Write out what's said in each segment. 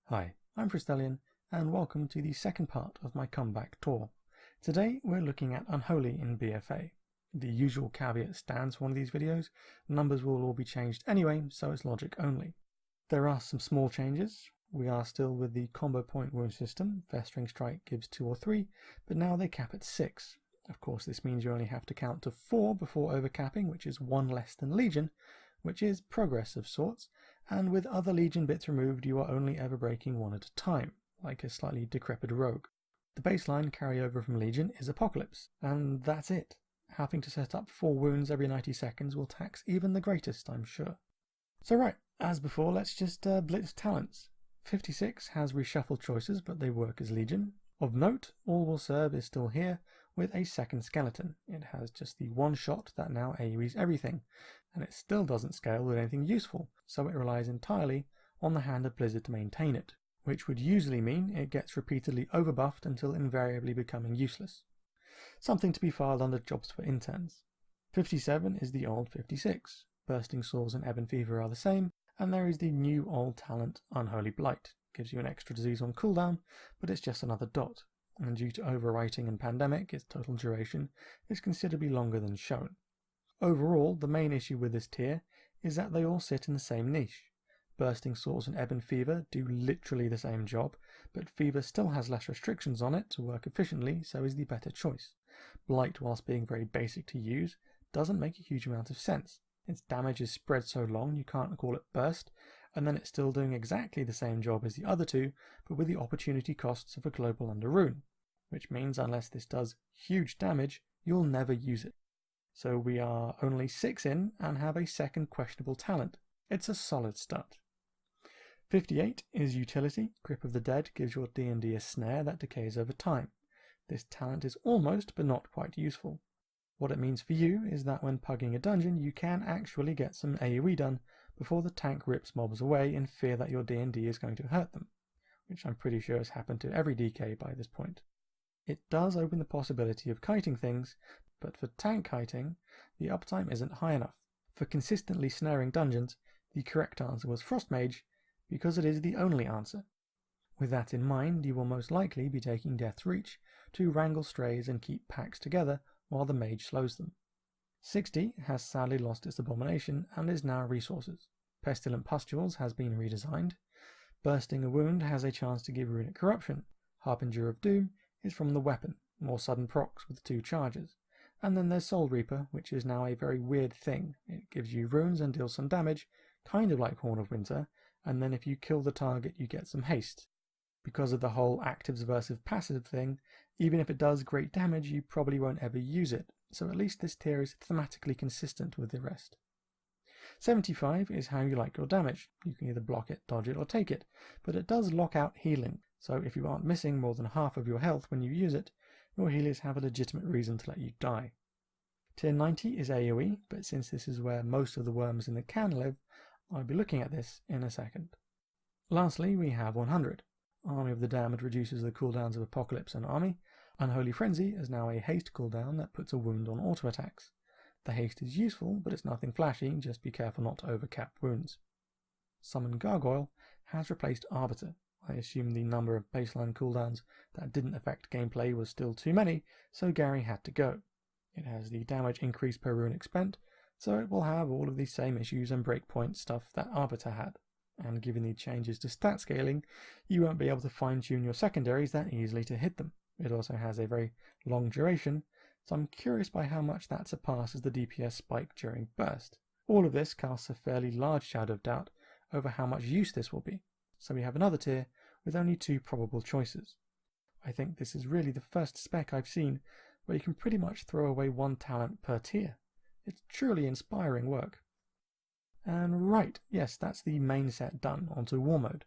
Hi, I'm Fristelian, and welcome to the second part of my comeback tour. Today we're looking at Unholy in BFA. The usual caveat stands for one of these videos. Numbers will all be changed anyway, so it's logic only. There are some small changes. We are still with the combo point wound system. Festering Strike gives 2 or 3, but now they cap at 6. Of course, this means you only have to count to 4 before overcapping, which is 1 less than Legion, which is progress of sorts, and with other Legion bits removed you are only ever breaking 1 at a time, like a slightly decrepit rogue. The baseline carryover from Legion is Apocalypse, and that's it. Having to set up 4 wounds every 90 seconds will tax even the greatest, I'm sure. So right, as before, let's just blitz talents. 56 has reshuffled choices, but they work as Legion. Of note, All Will Serve is still here, with a second skeleton. It has just the one shot that now AoEs everything, and it still doesn't scale with anything useful, so it relies entirely on the hand of Blizzard to maintain it, which would usually mean it gets repeatedly overbuffed until invariably becoming useless. Something to be filed under jobs for interns. 57 is the old 56. Bursting Sores and Ebb and Fever are the same, and there is the new old talent Unholy Blight. Gives you an extra disease on cooldown, but it's just another dot, and due to overwriting and pandemic, its total duration is considerably longer than shown. Overall, the main issue with this tier is that they all sit in the same niche. Bursting Sores and Ebb and Fever do literally the same job, but Fever still has less restrictions on it to work efficiently, so is the better choice. Blight, whilst being very basic to use, doesn't make a huge amount of sense. Its damage is spread so long you can't call it burst, and then it's still doing exactly the same job as the other two, but with the opportunity costs of a global under rune, which means unless this does huge damage, you'll never use it. So we are only 6 in and have a second questionable talent. It's a solid start. 58 is Utility. Grip of the Dead gives your D&D a snare that decays over time. This talent is almost but not quite useful. What it means for you is that when pugging a dungeon you can actually get some AoE done before the tank rips mobs away in fear that your D&D is going to hurt them, which I'm pretty sure has happened to every DK by this point. It does open the possibility of kiting things, but for tank kiting, the uptime isn't high enough. For consistently snaring dungeons, the correct answer was Frost Mage, because it is the only answer. With that in mind, you will most likely be taking Death's Reach to wrangle strays and keep packs together while the mage slows them. 60 has sadly lost its abomination and is now resources. Pestilent Pustules has been redesigned. Bursting a Wound has a chance to give runic corruption. Harbinger of Doom is from the weapon, more sudden procs with 2 charges. And then there's Soul Reaper, which is now a very weird thing. It gives you runes and deals some damage, kind of like Horn of Winter, and then if you kill the target you get some haste. Because of the whole actives versus passive thing, even if it does great damage, you probably won't ever use it, so at least this tier is thematically consistent with the rest. 75 is how you like your damage. You can either block it, dodge it, or take it, but it does lock out healing, so if you aren't missing more than half of your health when you use it, your healers have a legitimate reason to let you die. Tier 90 is AoE, but since this is where most of the worms in the can live, I'll be looking at this in a second. Lastly, we have 100. Army of the Damned reduces the cooldowns of Apocalypse and Army. Unholy Frenzy is now a haste cooldown that puts a wound on auto attacks. The haste is useful, but it's nothing flashy, just be careful not to overcap wounds. Summon Gargoyle has replaced Arbiter. I assume the number of baseline cooldowns that didn't affect gameplay was still too many, so Gary had to go. It has the damage increase per runic spent, so it will have all of the same issues and breakpoint stuff that Arbiter had. And given the changes to stat scaling, you won't be able to fine-tune your secondaries that easily to hit them. It also has a very long duration, so I'm curious by how much that surpasses the DPS spike during burst. All of this casts a fairly large shadow of doubt over how much use this will be, so we have another tier with only 2 probable choices. I think this is really the first spec I've seen where you can pretty much throw away 1 talent per tier. It's truly inspiring work. And right, yes, that's the main set done, onto War Mode.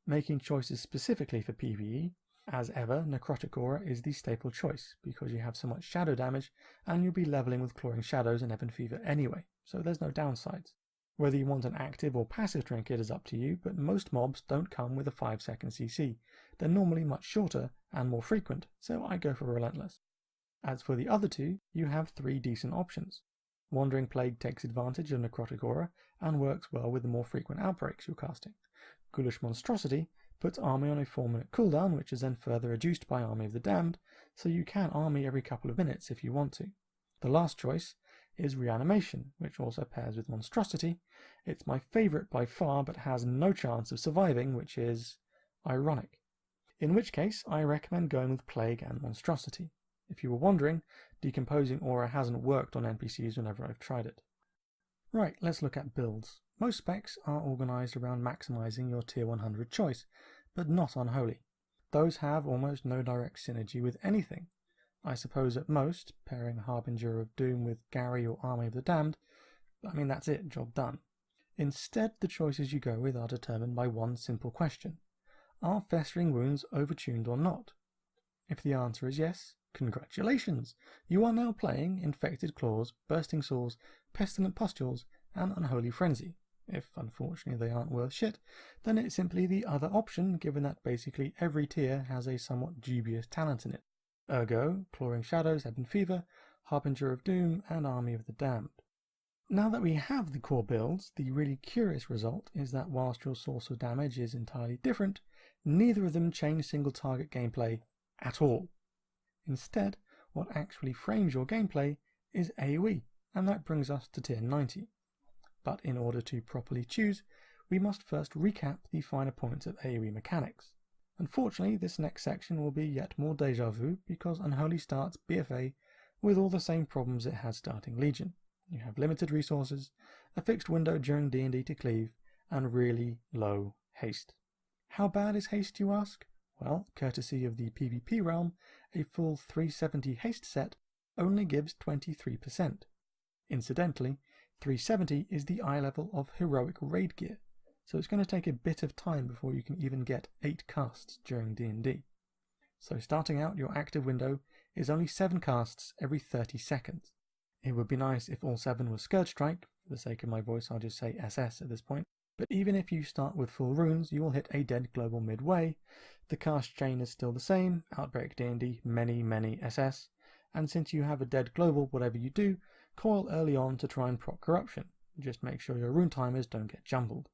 Making choices specifically for PvE, as ever, Necrotic Aura is the staple choice, because you have so much shadow damage, and you'll be leveling with Clawing Shadows and Ebb and Fever anyway, so there's no downsides. Whether you want an active or passive trinket is up to you, but most mobs don't come with a 5-second CC. They're normally much shorter and more frequent, so I go for Relentless. As for the other 2, you have 3 decent options. Wandering Plague takes advantage of Necrotic Aura and works well with the more frequent outbreaks you're casting. Ghoulish Monstrosity puts army on a 4-minute cooldown, which is then further reduced by Army of the Damned, so you can army every couple of minutes if you want to. The last choice is Reanimation, which also pairs with Monstrosity. It's my favourite by far, but has no chance of surviving, which is ironic. In which case, I recommend going with Plague and Monstrosity. If you were wondering, Decomposing Aura hasn't worked on NPCs whenever I've tried it. Right, let's look at builds. Most specs are organised around maximising your tier 100 choice, but not Unholy. Those have almost no direct synergy with anything. I suppose at most, pairing Harbinger of Doom with Gary or Army of the Damned, that's it, job done. Instead, the choices you go with are determined by one simple question. Are Festering Wounds overtuned or not? If the answer is yes, congratulations! You are now playing Infected Claws, Bursting Sores, Pestilent Pustules, and Unholy Frenzy. If, unfortunately, they aren't worth shit, then it's simply the other option, given that basically every tier has a somewhat dubious talent in it. Ergo, Clawing Shadows, Ebon Fever, Harbinger of Doom, and Army of the Damned. Now that we have the core builds, the really curious result is that whilst your source of damage is entirely different, neither of them change single target gameplay at all. Instead, what actually frames your gameplay is AoE, and that brings us to tier 90. But in order to properly choose, we must first recap the finer points of AoE mechanics. Unfortunately, this next section will be yet more deja vu because Unholy starts BFA with all the same problems it has starting Legion. You have limited resources, a fixed window during D&D to cleave, and really low haste. How bad is haste, you ask? Well, courtesy of the PvP realm, a full 370 haste set only gives 23%. Incidentally, 370 is the eye level of heroic raid gear, so it's going to take a bit of time before you can even get 8 casts during D&D. So starting out, your active window is only 7 casts every 30 seconds. It would be nice if all 7 were Scourge Strike. For the sake of my voice, I'll just say SS at this point. But even if you start with full runes, you will hit a dead global midway. The cast chain is still the same, Outbreak D&D, many SS, and since you have a dead global whatever you do, coil early on to try and proc corruption. Just make sure your rune timers don't get jumbled.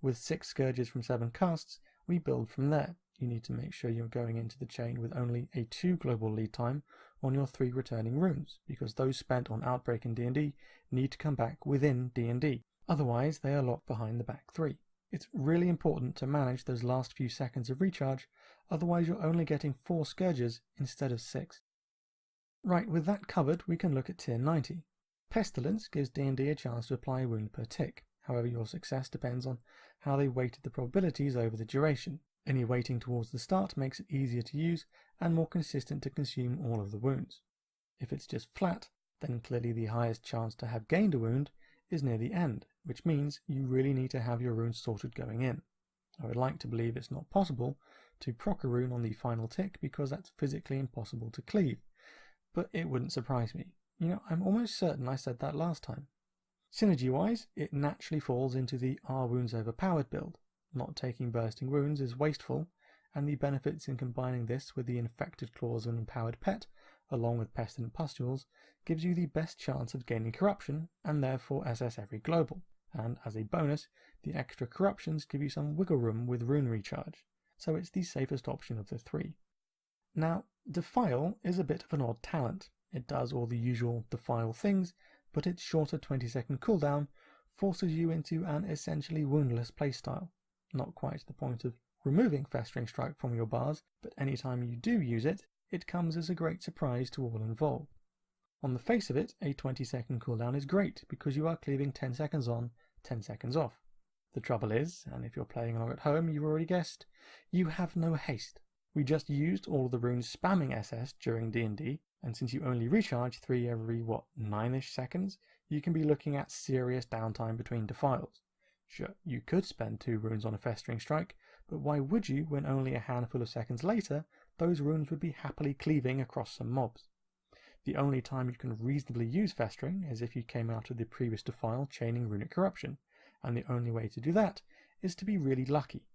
With 6 Scourges from 7 casts, we build from there. You need to make sure you're going into the chain with only a 2 global lead time on your 3 returning runes, because those spent on Outbreak in D&D need to come back within D&D. Otherwise, they are locked behind the back 3. It's really important to manage those last few seconds of recharge, otherwise you're only getting 4 Scourges instead of 6. Right, with that covered, we can look at tier 90. Pestilence gives D&D a chance to apply a wound per tick. However, your success depends on how they weighted the probabilities over the duration. Any weighting towards the start makes it easier to use and more consistent to consume all of the wounds. If it's just flat, then clearly the highest chance to have gained a wound is near the end, which means you really need to have your runes sorted going in. I would like to believe it's not possible to proc a rune on the final tick because that's physically impossible to cleave, but it wouldn't surprise me. I'm almost certain I said that last time. Synergy-wise, it naturally falls into the Are Wounds Overpowered build. Not taking Bursting Wounds is wasteful, and the benefits in combining this with the Infected Claws of an Empowered Pet, along with Pestilent Pustules, gives you the best chance of gaining Corruption, and therefore SS every global. And as a bonus, the extra Corruptions give you some wiggle room with Rune Recharge, so it's the safest option of the 3. Now, Defile is a bit of an odd talent. It does all the usual Defile things, but its shorter 20-second cooldown forces you into an essentially woundless playstyle. Not quite to the point of removing Festering Strike from your bars, but anytime you do use it, it comes as a great surprise to all involved. On the face of it, a 20-second cooldown is great because you are cleaving 10 seconds on, 10 seconds off. The trouble is, and if you're playing along at home, you've already guessed, you have no haste. We just used all of the runes spamming SS during D&D, and since you only recharge 3 every, 9-ish seconds, you can be looking at serious downtime between defiles. Sure, you could spend 2 runes on a Festering Strike, but why would you when only a handful of seconds later, those runes would be happily cleaving across some mobs? The only time you can reasonably use Festering is if you came out of the previous defile chaining Runic Corruption, and the only way to do that is to be really lucky.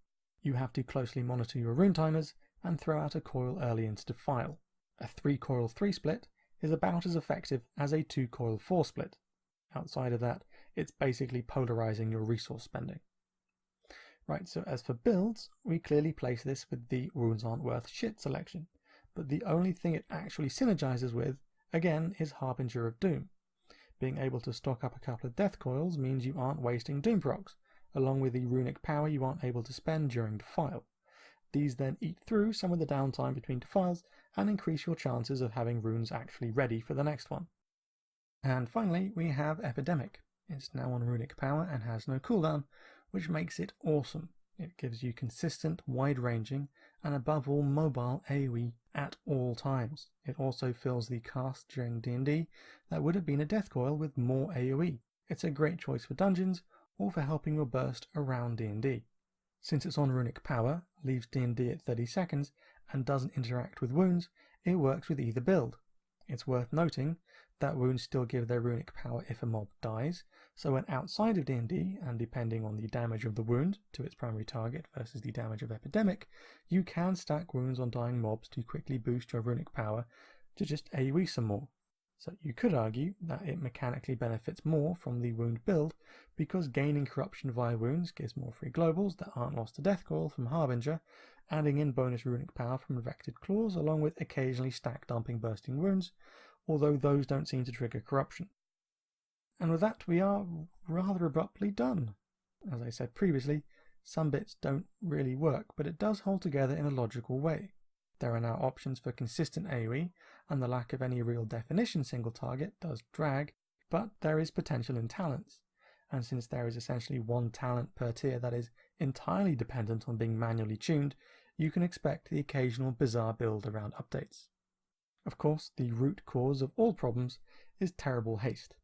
You have to closely monitor your rune timers and throw out a coil early into defile. A 3-coil 3 split is about as effective as a 2-coil 4 split. Outside of that, it's basically polarizing your resource spending. Right, so as for builds, we clearly place this with the wounds aren't worth shit selection, but the only thing it actually synergizes with, again, is Harbinger of Doom. Being able to stock up a couple of death coils means you aren't wasting doom procs, along with the runic power you aren't able to spend during defile. These then eat through some of the downtime between defiles and increase your chances of having runes actually ready for the next one. And finally, we have Epidemic. It's now on runic power and has no cooldown, which makes it awesome. It gives you consistent, wide-ranging, and above all mobile AoE at all times. It also fills the cast during D&D that would have been a death coil with more AoE. It's a great choice for dungeons or for helping your burst around D&D. Since it's on runic power, leaves D&D at 30 seconds, and doesn't interact with wounds, it works with either build. It's worth noting that wounds still give their runic power if a mob dies, so when outside of D&D, and depending on the damage of the wound to its primary target versus the damage of Epidemic, you can stack wounds on dying mobs to quickly boost your runic power to just AoE some more. So you could argue that it mechanically benefits more from the wound build because gaining corruption via wounds gives more free globals that aren't lost to death coil from Harbinger, adding in bonus runic power from Vected Claws along with occasionally stack dumping bursting wounds, although those don't seem to trigger corruption. And with that we are rather abruptly done. As I said previously, some bits don't really work, but it does hold together in a logical way. There are now options for consistent AoE, and the lack of any real definition single target does drag, but there is potential in talents. And since there is essentially one talent per tier that is entirely dependent on being manually tuned, you can expect the occasional bizarre build around updates. Of course, the root cause of all problems is terrible haste.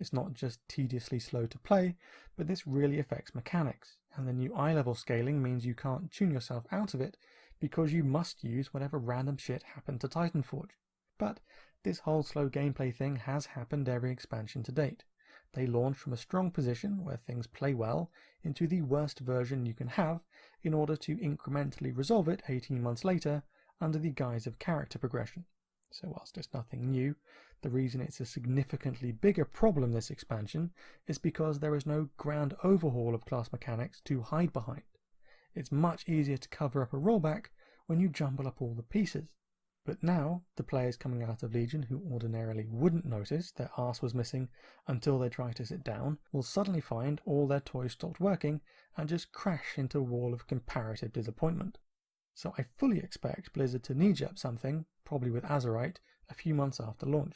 It's not just tediously slow to play, but this really affects mechanics, and the new eye level scaling means you can't tune yourself out of it because you must use whatever random shit happened to Titanforge. But this whole slow gameplay thing has happened every expansion to date. They launch from a strong position where things play well into the worst version you can have in order to incrementally resolve it 18 months later under the guise of character progression. So whilst it's nothing new, the reason it's a significantly bigger problem this expansion is because there is no grand overhaul of class mechanics to hide behind. It's much easier to cover up a rollback when you jumble up all the pieces. But now, the players coming out of Legion who ordinarily wouldn't notice their arse was missing until they try to sit down will suddenly find all their toys stopped working and just crash into a wall of comparative disappointment. So I fully expect Blizzard to knee-jab something, probably with Azerite, a few months after launch.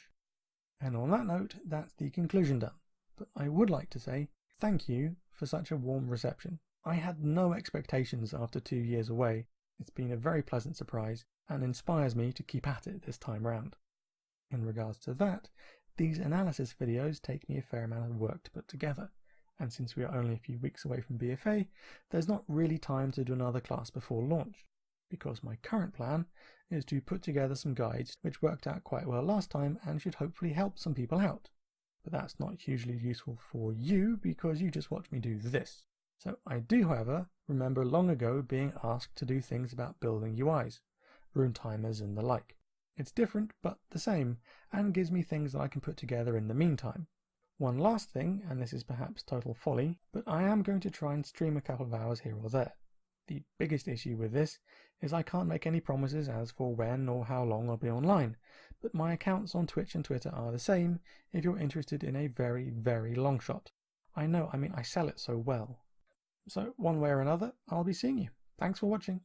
And on that note, that's the conclusion done. But I would like to say thank you for such a warm reception. I had no expectations after 2 years away. It's been a very pleasant surprise and inspires me to keep at it this time round. In regards to that, these analysis videos take me a fair amount of work to put together, and since we are only a few weeks away from BFA, there's not really time to do another class before launch, because my current plan is to put together some guides which worked out quite well last time and should hopefully help some people out. But that's not hugely useful for you because you just watch me do this. So I do, however, remember long ago being asked to do things about building UIs, rune timers and the like. It's different but the same, and gives me things that I can put together in the meantime. One last thing, and this is perhaps total folly, but I am going to try and stream a couple of hours here or there. The biggest issue with this is I can't make any promises as for when or how long I'll be online, but my accounts on Twitch and Twitter are the same if you're interested in a very, very long shot. I know, I sell it so well. So one way or another, I'll be seeing you. Thanks for watching.